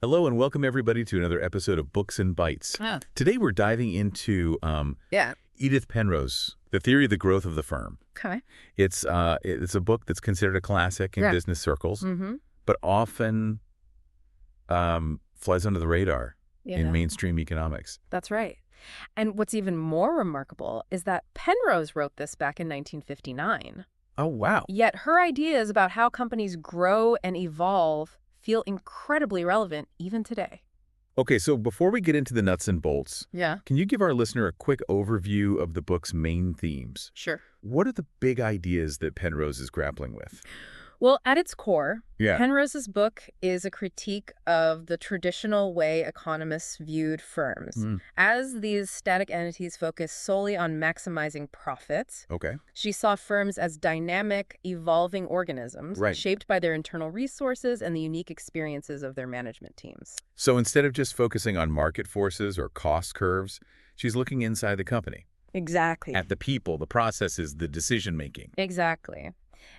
Hello and welcome everybody to another episode of Books and Bytes. Oh, Today we're diving into yeah. Edith Penrose, The Theory of the Growth of the Firm. Okay. It's a book that's considered a classic in Yeah. business circles, Mm-hmm. but often flies under the radar in Yeah, mainstream economics. that's right. And what's even more remarkable is that Penrose wrote this back in 1959. Oh, wow. Yet her ideas about how companies grow and evolve feel incredibly relevant even today. Okay, so before we get into the nuts and bolts, Yeah, can you give our listener a quick overview of the book's main themes? sure. What are the big ideas that Penrose is grappling with? Well, at its core, Yeah. Penrose's book is a critique of the traditional way economists viewed firms, Mm, as these static entities focus solely on maximizing profits. okay. She saw firms as dynamic, evolving organisms Right. shaped by their internal resources and the unique experiences of their management teams. So instead of just focusing on market forces or cost curves, she's looking inside the company, Exactly. at the people, the processes, the decision-making. Exactly.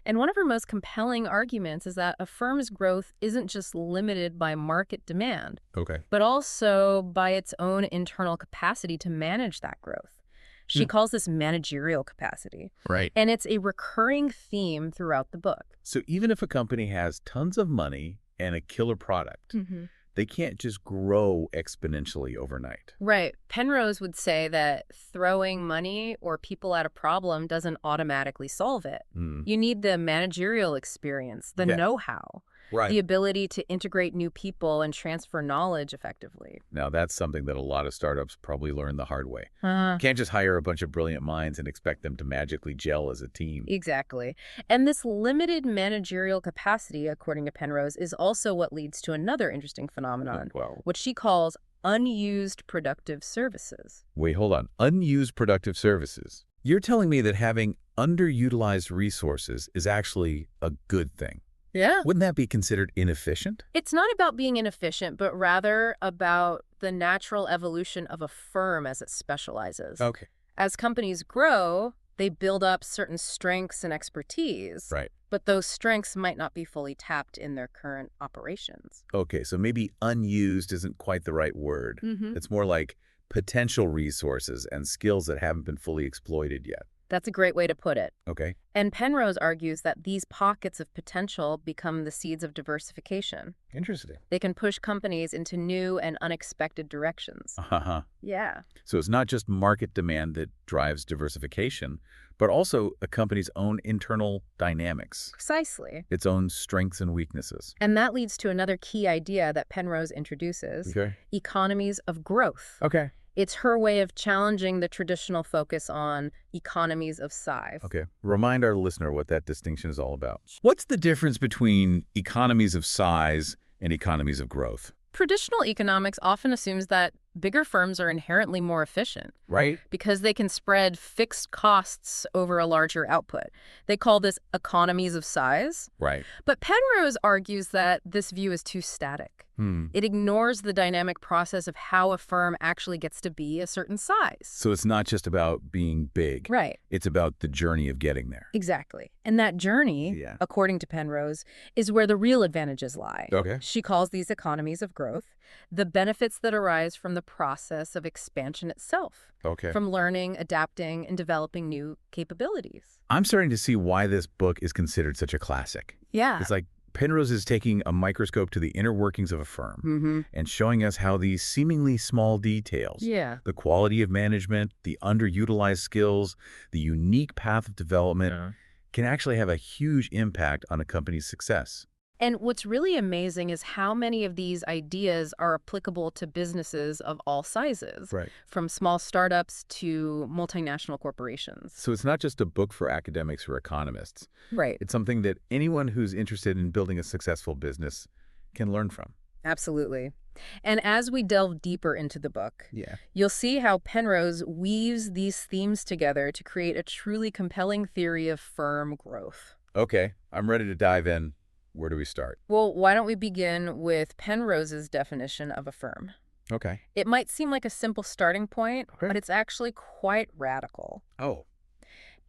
And one of her most compelling arguments is that a firm's growth isn't just limited by market demand, Okay. but also by its own internal capacity to manage that growth. She Hmm. calls this managerial capacity, Right. and it's a recurring theme throughout the book. So even if a company has tons of money and a killer product, they can't just grow exponentially overnight. Right. Penrose would say that throwing money or people at a problem doesn't automatically solve it. Mm. You need the managerial experience, the Yeah. know-how, Right. the ability to integrate new people and transfer knowledge effectively. Now, that's something that a lot of startups probably learn the hard way. Uh, Can't just hire a bunch of brilliant minds and expect them to magically gel as a team. exactly. And this limited managerial capacity, according to Penrose, is also what leads to another interesting phenomenon, Well, what she calls unused productive services. wait, hold on. Unused productive services. You're telling me that having underutilized resources is actually a good thing. Yeah. Wouldn't that be considered inefficient? It's not about being inefficient, but rather about the natural evolution of a firm as it specializes. Okay. As companies grow, they build up certain strengths and expertise, Right. but those strengths might not be fully tapped in their current operations. Okay, so maybe unused isn't quite the right word. Mm-hmm. It's more like potential resources and skills that haven't been fully exploited yet. That's a great way to put it. Okay. And Penrose argues that these pockets of potential become the seeds of diversification. Interesting. They can push companies into new and unexpected directions. Uh-huh. Yeah. So it's not just market demand that drives diversification, but also a company's own internal dynamics, Precisely. its own strengths and weaknesses. And that leads to another key idea that Penrose introduces, Okay. economies of growth. Okay. It's her way of challenging the traditional focus on economies of size. Okay. Remind our listener what that distinction is all about. What's the difference between economies of size and economies of growth? Traditional economics often assumes that bigger firms are inherently more efficient Right? because they can spread fixed costs over a larger output. They call this economies of size. Right. But Penrose argues that this view is too static. It ignores the dynamic process of how a firm actually gets to be a certain size. So it's not just about being big. Right. It's about the journey of getting there. Exactly. And that journey, Yeah. according to Penrose, is where the real advantages lie. Okay. She calls these economies of growth the benefits that arise from the process of expansion itself, Okay. from learning, adapting, and developing new capabilities. I'm starting to see why this book is considered such a classic. Yeah. It's like Penrose is taking a microscope to the inner workings of a firm Mm-hmm. and showing us how these seemingly small details, Yeah. the quality of management, the underutilized skills, the unique path of development, can actually have a huge impact on a company's success. And what's really amazing is how many of these ideas are applicable to businesses of all sizes, Right. from small startups to multinational corporations. So it's not just a book for academics or economists. Right. It's something that anyone who's interested in building a successful business can learn from. Absolutely. And as we delve deeper into the book, Yeah. you'll see how Penrose weaves these themes together to create a truly compelling theory of firm growth. Okay, I'm ready to dive in. Where do we start? Well, why don't we begin with Penrose's definition of a firm? Okay. It might seem like a simple starting point, Okay. but it's actually quite radical. Oh.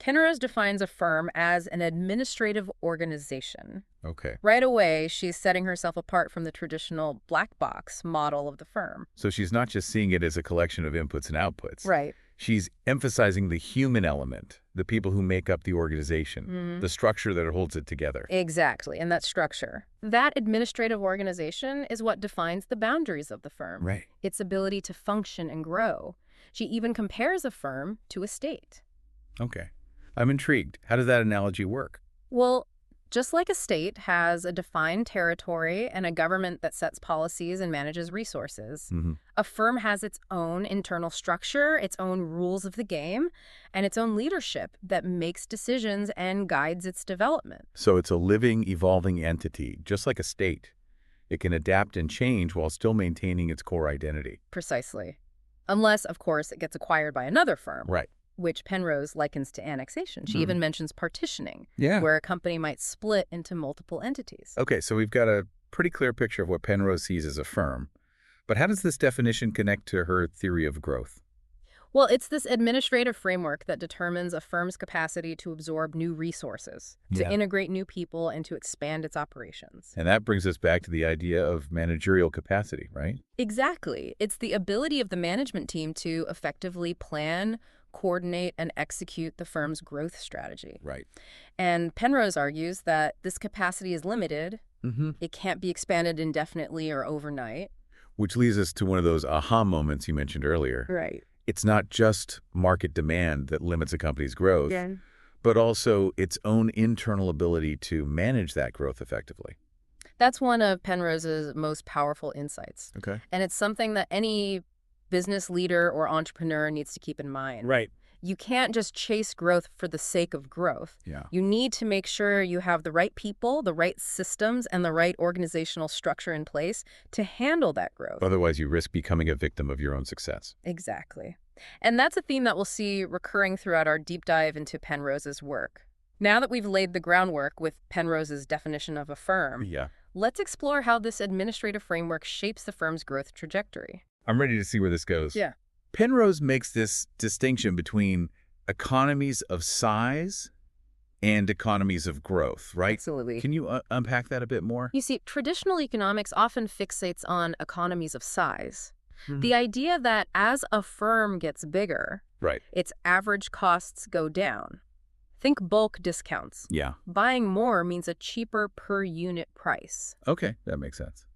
Penrose defines a firm as an administrative organization. Okay. Right away, she's setting herself apart from the traditional black box model of the firm. So she's not just seeing it as a collection of inputs and outputs. Right. She's emphasizing the human element, the people who make up the organization, Mm-hmm. the structure that holds it together. Exactly, and that structure. That administrative organization is what defines the boundaries of the firm, Right. its ability to function and grow. She even compares a firm to a state. Okay. I'm intrigued. How does that analogy work? Well, just like a state has a defined territory and a government that sets policies and manages resources, a firm has its own internal structure, its own rules of the game, and its own leadership that makes decisions and guides its development. So it's a living, evolving entity, just like a state. It can adapt and change while still maintaining its core identity. Precisely. Unless, of course, it gets acquired by another firm. Right. Which Penrose likens to annexation. She even mentions partitioning, Yeah. where a company might split into multiple entities. Okay, so we've got a pretty clear picture of what Penrose sees as a firm. But how does this definition connect to her theory of growth? Well, it's this administrative framework that determines a firm's capacity to absorb new resources, to integrate new people, and to expand its operations. And that brings us back to the idea of managerial capacity, right? Exactly. It's the ability of the management team to effectively plan, coordinate, and execute the firm's growth strategy. Right. And Penrose argues that this capacity is limited. It can't be expanded indefinitely or overnight. Which leads us to one of those aha moments you mentioned earlier. Right. It's not just market demand that limits a company's growth, but also its own internal ability to manage that growth effectively. That's one of Penrose's most powerful insights. Okay. And it's something that any business leader or entrepreneur needs to keep in mind. Right. You can't just chase growth for the sake of growth. Yeah. You need to make sure you have the right people, the right systems, and the right organizational structure in place to handle that growth. Otherwise, you risk becoming a victim of your own success. Exactly. And that's a theme that we'll see recurring throughout our deep dive into Penrose's work. Now that we've laid the groundwork with Penrose's definition of a firm, let's explore how this administrative framework shapes the firm's growth trajectory. I'm ready to see where this goes. Yeah. Penrose makes this distinction between economies of size and economies of growth, right? Absolutely. Can you unpack that a bit more? You see, traditional economics often fixates on economies of size. The idea that as a firm gets bigger, its average costs go down. Think bulk discounts. Yeah. Buying more means a cheaper per unit price. Okay, that makes sense.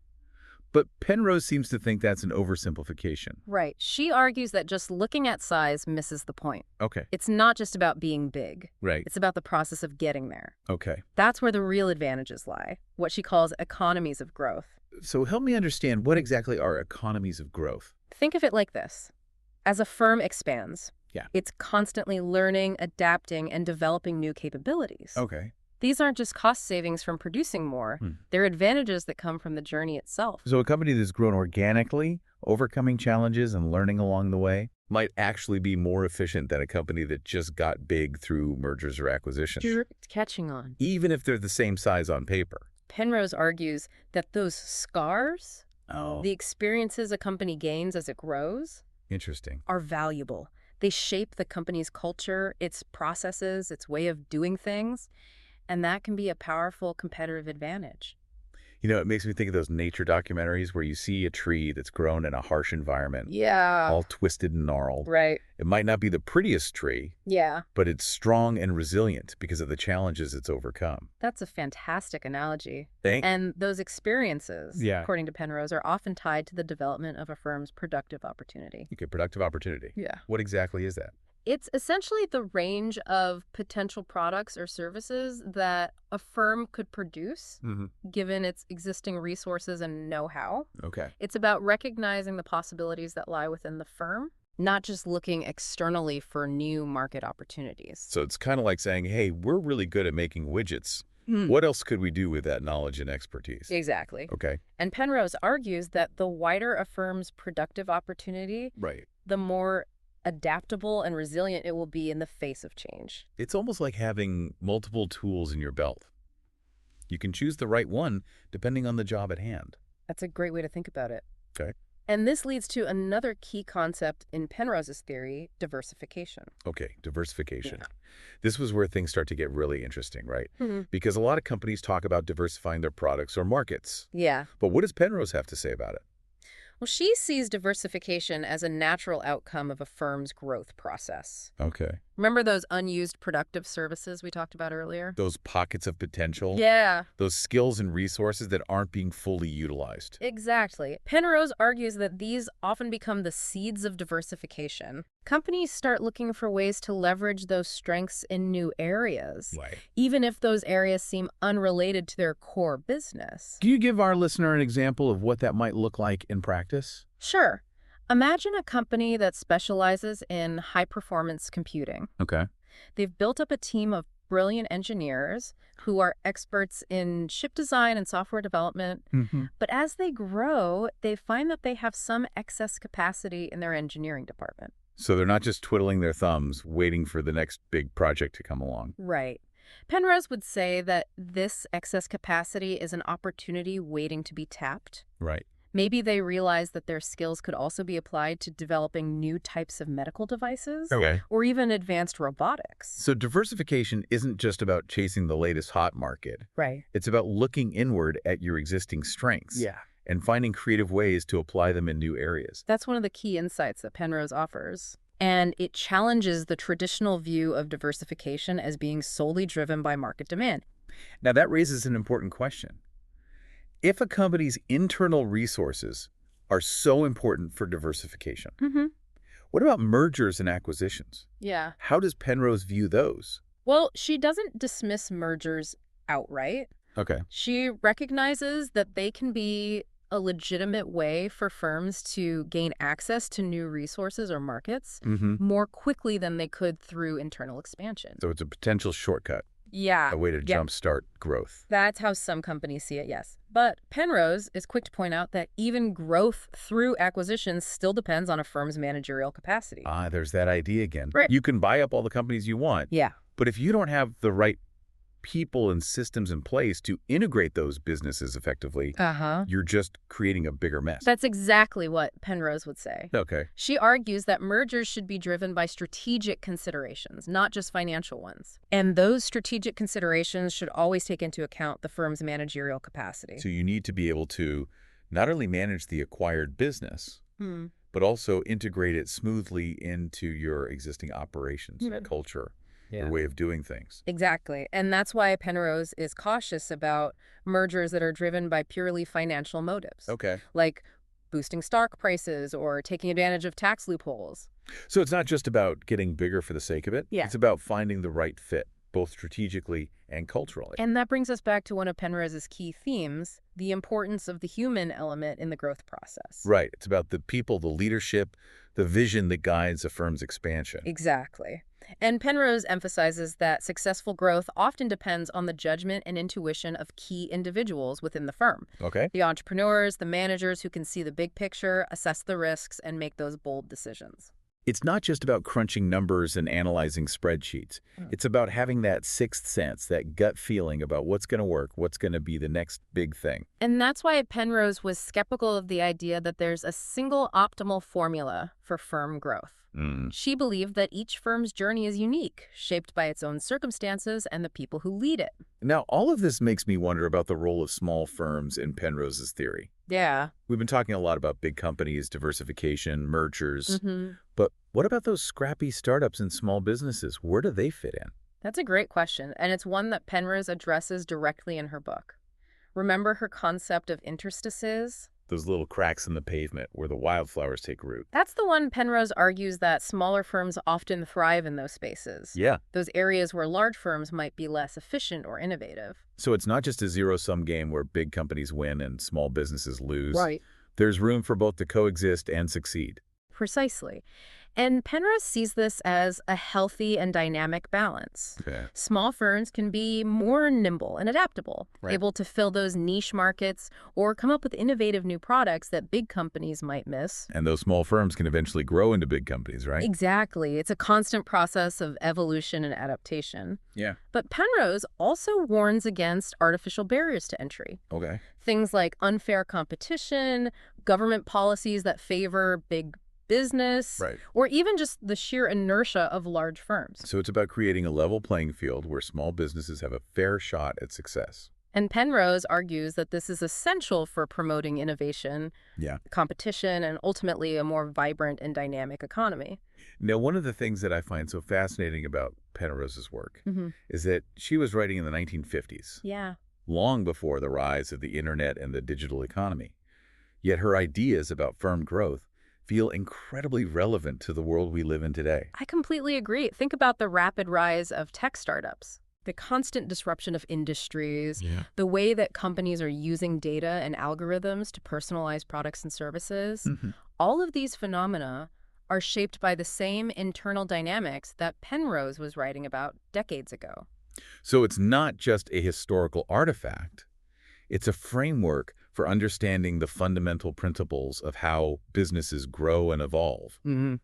But Penrose seems to think that's an oversimplification. Right. She argues that just looking at size misses the point. Okay. It's not just about being big. Right. It's about the process of getting there. Okay. That's where the real advantages lie, what she calls economies of growth. So help me understand, what exactly are economies of growth? Think of it like this. As a firm expands, it's constantly learning, adapting, and developing new capabilities. Okay. These aren't just cost savings from producing more. They're advantages that come from the journey itself. So a company that's grown organically, overcoming challenges and learning along the way, might actually be more efficient than a company that just got big through mergers or acquisitions. You're catching on. Even if they're the same size on paper. Penrose argues that those scars, the experiences a company gains as it grows, Interesting. are valuable. They shape the company's culture, its processes, its way of doing things. And that can be a powerful competitive advantage. You know, it makes me think of those nature documentaries where you see a tree that's grown in a harsh environment. Yeah. All twisted and gnarled. Right. It might not be the prettiest tree. Yeah. But it's strong and resilient because of the challenges it's overcome. That's a fantastic analogy. Thanks. And those experiences, according to Penrose, are often tied to the development of a firm's productive opportunity. Okay, productive opportunity. Yeah. What exactly is that? It's essentially the range of potential products or services that a firm could produce, given its existing resources and know-how. Okay. It's about recognizing the possibilities that lie within the firm, not just looking externally for new market opportunities. So it's kind of like saying, hey, we're really good at making widgets. What else could we do with that knowledge and expertise? Exactly. Okay. And Penrose argues that the wider a firm's productive opportunity, the more adaptable and resilient it will be in the face of change. It's almost like having multiple tools in your belt. You can choose the right one depending on the job at hand. That's a great way to think about it. Okay. And this leads to another key concept in Penrose's theory, diversification. Okay, diversification. Yeah. This was where things start to get really interesting, right? Hmm. Because a lot of companies talk about diversifying their products or markets. Yeah. But what does Penrose have to say about it? Well, she sees diversification as a natural outcome of a firm's growth process. Okay. Remember those unused productive services we talked about earlier? Those pockets of potential, Yeah, those skills and resources that aren't being fully utilized. exactly. Penrose argues that these often become the seeds of diversification. Companies start looking for ways to leverage those strengths in new areas, Right. even if those areas seem unrelated to their core business. Can you give our listener an example of what that might look like in practice? Sure. Imagine a company that specializes in high-performance computing. Okay. They've built up a team of brilliant engineers who are experts in chip design and software development. Mm-hmm. But as they grow, they find that they have some excess capacity in their engineering department. So they're not just twiddling their thumbs, waiting for the next big project to come along. Right. Penrose would say that this excess capacity is an opportunity waiting to be tapped. Right. Maybe they realize that their skills could also be applied to developing new types of medical devices Okay. or even advanced robotics. So diversification isn't just about chasing the latest hot market. Right. It's about looking inward at your existing strengths. Yeah. And finding creative ways to apply them in new areas. That's one of the key insights that Penrose offers. And it challenges the traditional view of diversification as being solely driven by market demand. Now that raises an important question. If a company's internal resources are so important for diversification, what about mergers and acquisitions? Yeah. How does Penrose view those? Well, she doesn't dismiss mergers outright. Okay. She recognizes that they can be a legitimate way for firms to gain access to new resources or markets more quickly than they could through internal expansion. So it's a potential shortcut, Yeah. a way to jumpstart growth. That's how some companies see it, yes. But Penrose is quick to point out that even growth through acquisitions still depends on a firm's managerial capacity. There's that idea again. Right. You can buy up all the companies you want, Yeah. but if you don't have the right people and systems in place to integrate those businesses effectively, you're just creating a bigger mess. That's exactly what Penrose would say. Okay. She argues that mergers should be driven by strategic considerations, not just financial ones. And those strategic considerations should always take into account the firm's managerial capacity. So you need to be able to not only manage the acquired business, but also integrate it smoothly into your existing operations, culture, your way of doing things. Exactly. And that's why Penrose is cautious about mergers that are driven by purely financial motives. Okay. Like boosting stock prices or taking advantage of tax loopholes. So it's not just about getting bigger for the sake of it. Yeah. It's about finding the right fit, both strategically and culturally. And that brings us back to one of Penrose's key themes, the importance of the human element in the growth process. Right. It's about the people, the leadership, the vision that guides a firm's expansion. Exactly. And Penrose emphasizes that successful growth often depends on the judgment and intuition of key individuals within the firm. Okay. The entrepreneurs, the managers who can see the big picture, assess the risks, and make those bold decisions. It's not just about crunching numbers and analyzing spreadsheets. It's about having that sixth sense, that gut feeling about what's going to work, what's going to be the next big thing. And that's why Penrose was skeptical of the idea that there's a single optimal formula for firm growth. She believed that each firm's journey is unique, shaped by its own circumstances and the people who lead it. Now, all of this makes me wonder about the role of small firms in Penrose's theory. Yeah. We've been talking a lot about big companies, diversification, mergers. But what about those scrappy startups and small businesses? Where do they fit in? That's a great question, and it's one that Penrose addresses directly in her book. Remember her concept of interstices? Those little cracks in the pavement where the wildflowers take root. That's the one Penrose argues that smaller firms often thrive in those spaces. Yeah. Those areas where large firms might be less efficient or innovative. So it's not just a zero-sum game where big companies win and small businesses lose. Right. There's room for both to coexist and succeed. Precisely. And Penrose sees this as a healthy and dynamic balance. Okay. Small firms can be more nimble and adaptable, able to fill those niche markets or come up with innovative new products that big companies might miss. And those small firms can eventually grow into big companies, right? Exactly. It's a constant process of evolution and adaptation. Yeah. But Penrose also warns against artificial barriers to entry. Okay. Things like unfair competition, government policies that favor big business, or even just the sheer inertia of large firms. So it's about creating a level playing field where small businesses have a fair shot at success. And Penrose argues that this is essential for promoting innovation, competition, and ultimately a more vibrant and dynamic economy. Now, one of the things that I find so fascinating about Penrose's work is that she was writing in the 1950s, long before the rise of the internet and the digital economy. Yet her ideas about firm growth feel incredibly relevant to the world we live in today. I completely agree. Think about the rapid rise of tech startups, the constant disruption of industries, the way that companies are using data and algorithms to personalize products and services. All of these phenomena are shaped by the same internal dynamics that Penrose was writing about decades ago. So it's not just a historical artifact. It's a framework for understanding the fundamental principles of how businesses grow and evolve,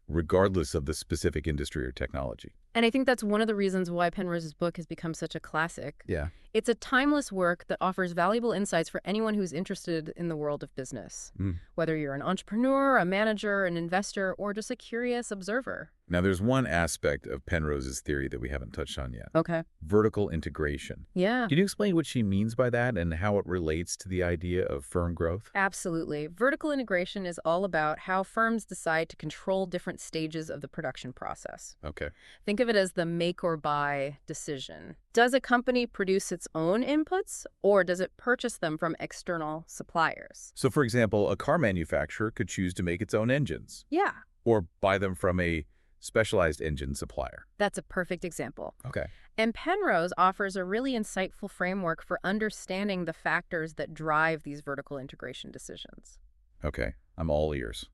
regardless of the specific industry or technology. And I think that's one of the reasons why Penrose's book has become such a classic. It's a timeless work that offers valuable insights for anyone who's interested in the world of business, whether you're an entrepreneur, a manager, an investor, or just a curious observer. Now, there's one aspect of Penrose's theory that we haven't touched on yet. Okay. Vertical integration. Can you explain what she means by that and how it relates to the idea of firm growth? Absolutely. Vertical integration is all about how firms decide to control different stages of the production process. Okay. Think of it as the make or buy decision. Does a company produce its own inputs, or does it purchase them from external suppliers? So, for example, a car manufacturer could choose to make its own engines. Or buy them from a specialized engine supplier. That's a perfect example. Okay. And Penrose offers a really insightful framework for understanding the factors that drive these vertical integration decisions. Okay. I'm all ears.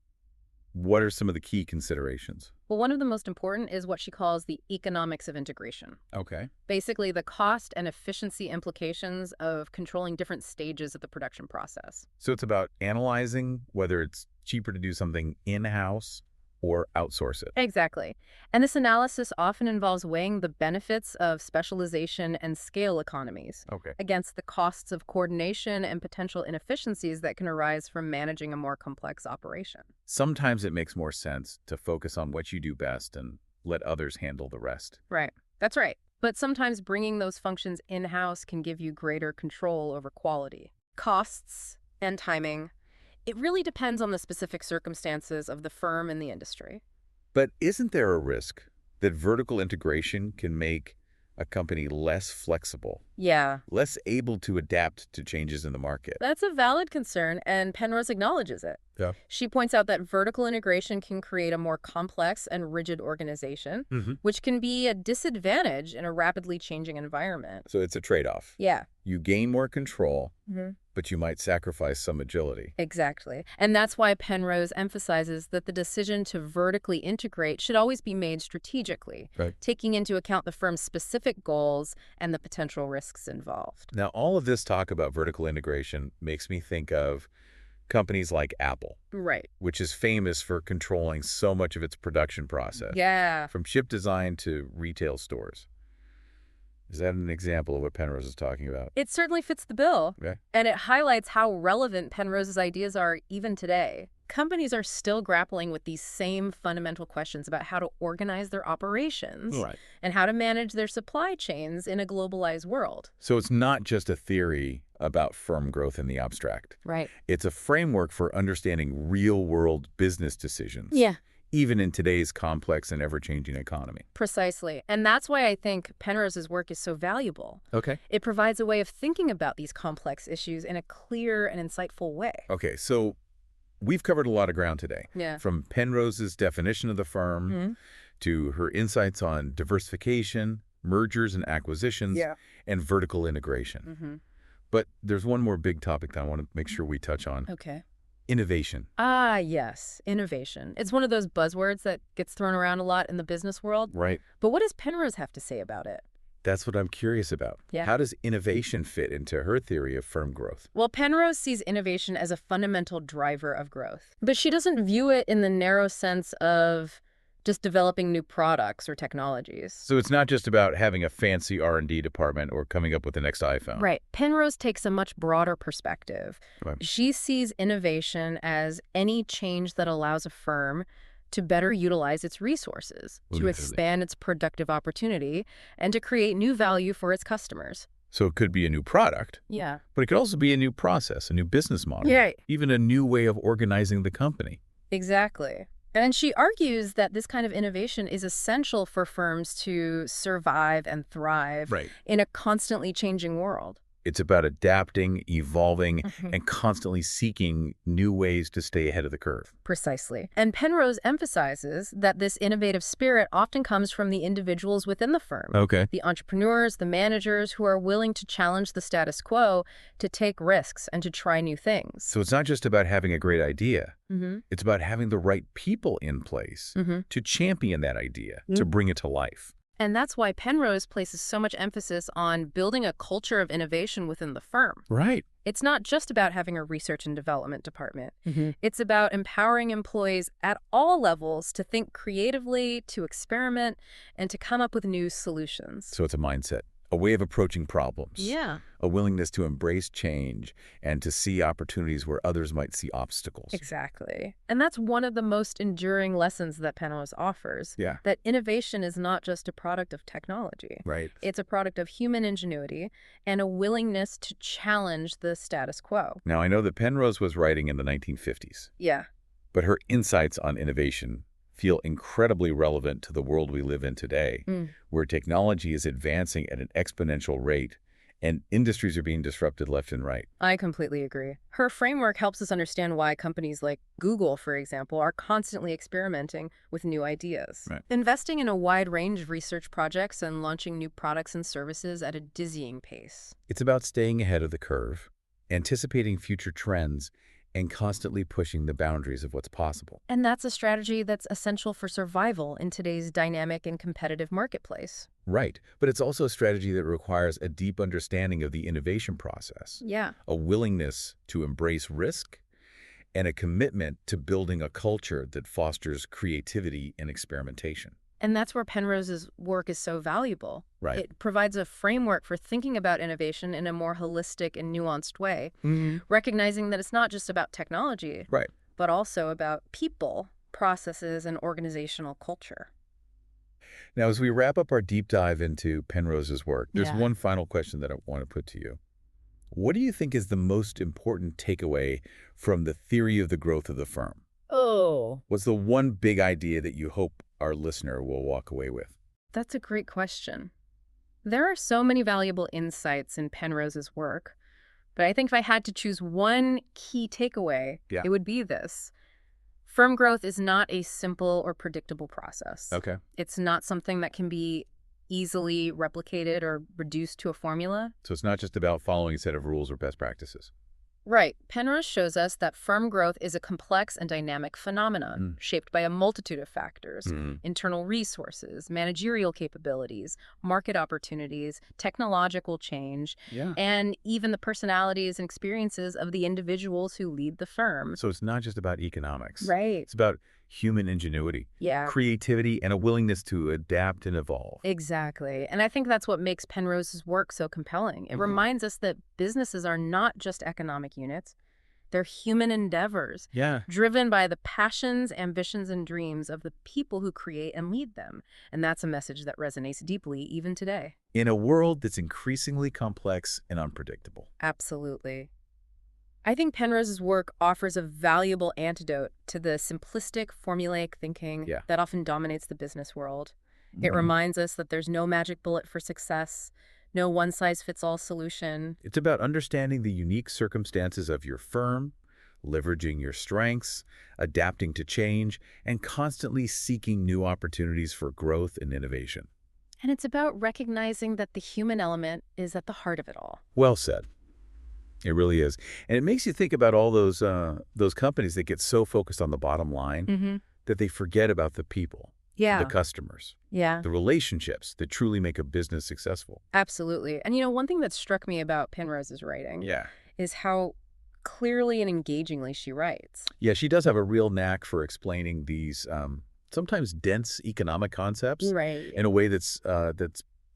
What are some of the key considerations? Well, one of the most important is what she calls the economics of integration. Okay. Basically, the cost and efficiency implications of controlling different stages of the production process. So it's about analyzing whether it's cheaper to do something in-house or outsource it. Exactly. And this analysis often involves weighing the benefits of specialization and scale economies against the costs of coordination and potential inefficiencies that can arise from managing a more complex operation. Sometimes it makes more sense to focus on what you do best and let others handle the rest. Right. That's right. But sometimes bringing those functions in-house can give you greater control over quality, costs, and timing. It really depends on the specific circumstances of the firm and the industry. But isn't there a risk that vertical integration can make a company less flexible? Less able to adapt to changes in the market? That's a valid concern, and Penrose acknowledges it. She points out that vertical integration can create a more complex and rigid organization, which can be a disadvantage in a rapidly changing environment. So it's a trade-off. You gain more control, but you might sacrifice some agility. Exactly. And that's why Penrose emphasizes that the decision to vertically integrate should always be made strategically, taking into account the firm's specific goals and the potential risks involved. Now, all of this talk about vertical integration makes me think of companies like Apple, which is famous for controlling so much of its production process, from chip design to retail stores. Is that an example of what Penrose is talking about? It certainly fits the bill. And it highlights how relevant Penrose's ideas are even today. Companies are still grappling with these same fundamental questions about how to organize their operations and how to manage their supply chains in a globalized world. So it's not just a theory about firm growth in the abstract. It's a framework for understanding real-world business decisions. Even in today's complex and ever-changing economy. Precisely. And that's why I think Penrose's work is so valuable. It provides a way of thinking about these complex issues in a clear and insightful way. So we've covered a lot of ground today. From Penrose's definition of the firm to her insights on diversification, mergers and acquisitions, and vertical integration. But there's one more big topic that I want to make sure we touch on. Innovation. Ah, yes, innovation. It's one of those buzzwords that gets thrown around a lot in the business world. Right. But what does Penrose have to say about it? That's what I'm curious about. Yeah. How does innovation fit into her theory of firm growth? Well, Penrose sees innovation as a fundamental driver of growth. But she doesn't view it in the narrow sense of just developing new products or technologies. So it's not just about having a fancy R&D department or coming up with the next iPhone. Right. Penrose takes a much broader perspective. Right. She sees innovation as any change that allows a firm to better utilize its resources, to expand its productive opportunity, and to create new value for its customers. So it could be a new product, Yeah. but it could also be a new process, a new business model, Yeah. even a new way of organizing the company. Exactly. And she argues that this kind of innovation is essential for firms to survive and thrive in a constantly changing world. It's about adapting, evolving, and constantly seeking new ways to stay ahead of the curve. Precisely. And Penrose emphasizes that this innovative spirit often comes from the individuals within the firm. Okay. The entrepreneurs, the managers who are willing to challenge the status quo, to take risks, and to try new things. So it's not just about having a great idea. It's about having the right people in place to champion that idea, to bring it to life. And that's why Penrose places so much emphasis on building a culture of innovation within the firm. Right. It's not just about having a research and development department. It's about empowering employees at all levels to think creatively, to experiment, and to come up with new solutions. So it's a mindset, a way of approaching problems. Yeah. A willingness to embrace change and to see opportunities where others might see obstacles. Exactly. And that's one of the most enduring lessons that Penrose offers. Yeah. That innovation is not just a product of technology. Right. It's a product of human ingenuity and a willingness to challenge the status quo. Now, I know that Penrose was writing in the 1950s. Yeah. But her insights on innovation feel incredibly relevant to the world we live in today, where technology is advancing at an exponential rate and industries are being disrupted left and right. I completely agree. Her framework helps us understand why companies like Google, for example, are constantly experimenting with new ideas. Right. Investing in a wide range of research projects and launching new products and services at a dizzying pace. It's about staying ahead of the curve, anticipating future trends, and constantly pushing the boundaries of what's possible. And that's a strategy that's essential for survival in today's dynamic and competitive marketplace. Right, but it's also a strategy that requires a deep understanding of the innovation process, Yeah. a willingness to embrace risk, and a commitment to building a culture that fosters creativity and experimentation. And that's where Penrose's work is so valuable. Right. It provides a framework for thinking about innovation in a more holistic and nuanced way, recognizing that it's not just about technology, Right. but also about people, processes, and organizational culture. Now, as we wrap up our deep dive into Penrose's work, there's Yeah. one final question that I want to put to you. What do you think is the most important takeaway from the theory of the growth of the firm? Oh, What's the one big idea that you hope our listener will walk away with? that's a great question. There are so many valuable insights in Penrose's work, but I think if I had to choose one key takeaway, it would be this. Firm growth is not a simple or predictable process. Okay. It's not something that can be easily replicated or reduced to a formula. So it's not just about following a set of rules or best practices. Right. Penrose shows us that firm growth is a complex and dynamic phenomenon shaped by a multitude of factors: internal resources, managerial capabilities, market opportunities, technological change, and even the personalities and experiences of the individuals who lead the firm. So it's not just about economics. Right. It's about human ingenuity, creativity, and a willingness to adapt and evolve. Exactly. And I think that's what makes Penrose's work so compelling. It reminds us that businesses are not just economic units. They're human endeavors, driven by the passions, ambitions, and dreams of the people who create and lead them. And that's a message that resonates deeply even today. In a world that's increasingly complex and unpredictable. Absolutely. I think Penrose's work offers a valuable antidote to the simplistic, formulaic thinking that often dominates the business world. It reminds us that there's no magic bullet for success, no one-size-fits-all solution. It's about understanding the unique circumstances of your firm, leveraging your strengths, adapting to change, and constantly seeking new opportunities for growth and innovation. And it's about recognizing that the human element is at the heart of it all. Well said. It really is. And it makes you think about all those companies that get so focused on the bottom line that they forget about the people, the customers, the relationships that truly make a business successful. Absolutely. And one thing that struck me about Penrose's writing is how clearly and engagingly she writes. Yeah, she does have a real knack for explaining these sometimes dense economic concepts in a way that's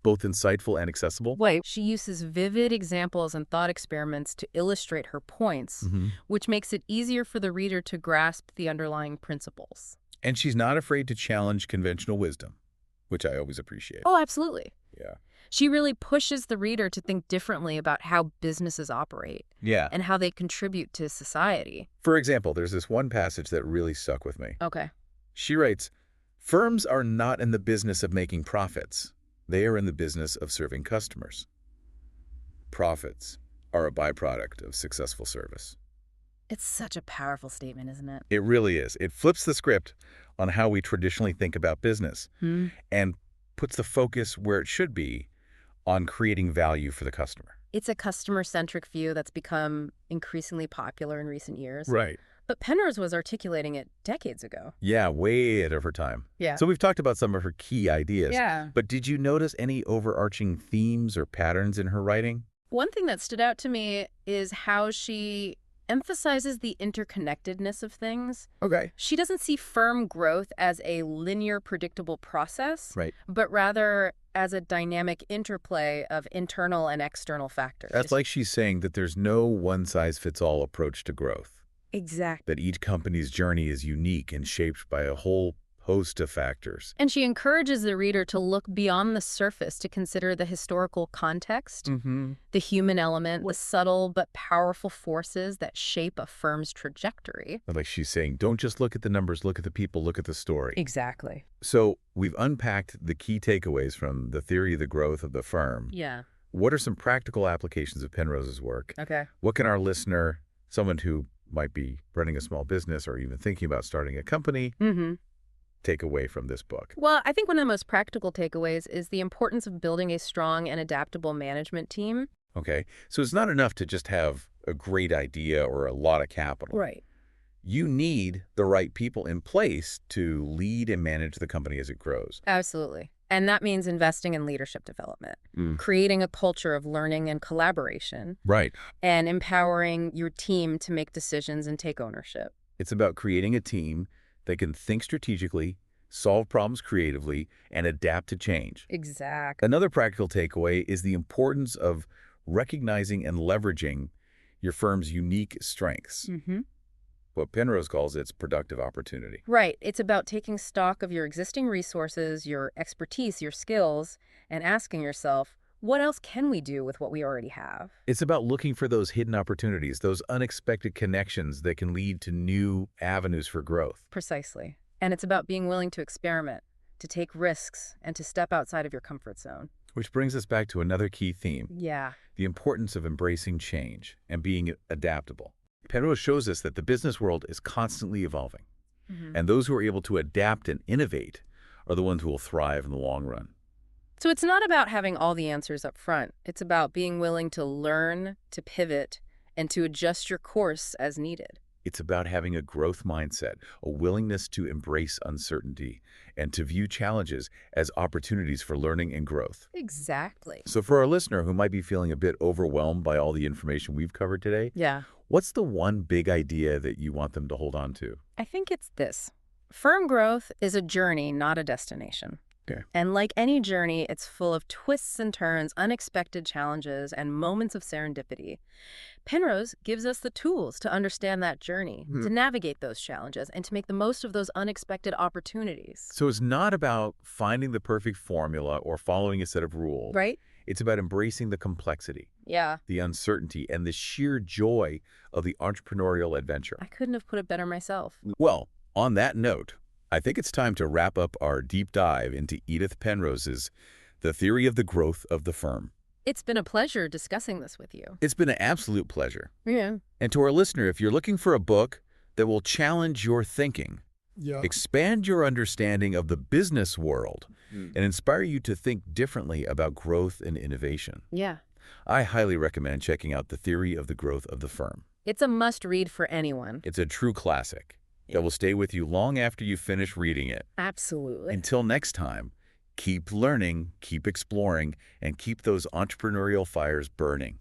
both insightful and accessible. Right. She uses vivid examples and thought experiments to illustrate her points, which makes it easier for the reader to grasp the underlying principles. And she's not afraid to challenge conventional wisdom, which I always appreciate. Oh, absolutely. Yeah. She really pushes the reader to think differently about how businesses operate and how they contribute to society. For example, there's this one passage that really stuck with me. Okay. She writes, "Firms are not in the business of making profits. They are in the business of serving customers. Profits are a byproduct of successful service." It's such a powerful statement, isn't it? It really is. It flips the script on how we traditionally think about business and puts the focus where it should be on creating value for the customer. It's a customer-centric view that's become increasingly popular in recent years. Right. But Penrose was articulating it decades ago. Yeah, way ahead of her time. Yeah. So we've talked about some of her key ideas. Yeah. But did you notice any overarching themes or patterns in her writing? One thing that stood out to me is how she emphasizes the interconnectedness of things. Okay. She doesn't see firm growth as a linear, predictable process, Right. but rather as a dynamic interplay of internal and external factors. That's like she's saying that there's no one-size-fits-all approach to growth. Exactly. That each company's journey is unique and shaped by a whole host of factors. And she encourages the reader to look beyond the surface to consider the historical context, the human element, the subtle but powerful forces that shape a firm's trajectory. Like she's saying, don't just look at the numbers, look at the people, look at the story. Exactly. So we've unpacked the key takeaways from the theory of the growth of the firm. Yeah. What are some practical applications of Penrose's work? Okay. What can our listener, someone who might be running a small business or even thinking about starting a company, take away from this book? Well, I think one of the most practical takeaways is the importance of building a strong and adaptable management team. Okay. So it's not enough to just have a great idea or a lot of capital. Right. You need the right people in place to lead and manage the company as it grows. Absolutely. And that means investing in leadership development, creating a culture of learning and collaboration. Right. And empowering your team to make decisions and take ownership. It's about creating a team that can think strategically, solve problems creatively, and adapt to change. Exactly. Another practical takeaway is the importance of recognizing and leveraging your firm's unique strengths. What Penrose calls its productive opportunity. Right. It's about taking stock of your existing resources, your expertise, your skills, and asking yourself, what else can we do with what we already have? It's about looking for those hidden opportunities, those unexpected connections that can lead to new avenues for growth. Precisely. And it's about being willing to experiment, to take risks, and to step outside of your comfort zone. Which brings us back to another key theme. Yeah. The importance of embracing change and being adaptable. Penrose shows us that the business world is constantly evolving, and those who are able to adapt and innovate are the ones who will thrive in the long run. So it's not about having all the answers up front. It's about being willing to learn, to pivot, and to adjust your course as needed. It's about having a growth mindset, a willingness to embrace uncertainty, and to view challenges as opportunities for learning and growth. Exactly. So for our listener who might be feeling a bit overwhelmed by all the information we've covered today, what's the one big idea that you want them to hold on to? I think it's this. Firm growth is a journey, not a destination. Okay. And like any journey, it's full of twists and turns, unexpected challenges, and moments of serendipity. Penrose gives us the tools to understand that journey, to navigate those challenges, and to make the most of those unexpected opportunities. So it's not about finding the perfect formula or following a set of rules. Right? It's about embracing the complexity, the uncertainty, and the sheer joy of the entrepreneurial adventure. I couldn't have put it better myself. Well, on that note, I think it's time to wrap up our deep dive into Edith Penrose's The Theory of the Growth of the Firm. It's been a pleasure discussing this with you. It's been an absolute pleasure. Yeah. And to our listener, if you're looking for a book that will challenge your thinking, expand your understanding of the business world, and inspire you to think differently about growth and innovation, I highly recommend checking out The Theory of the Growth of the Firm. It's a must-read for anyone. It's a true classic that will stay with you long after you finish reading it. Absolutely. Until next time, keep learning, keep exploring, and keep those entrepreneurial fires burning.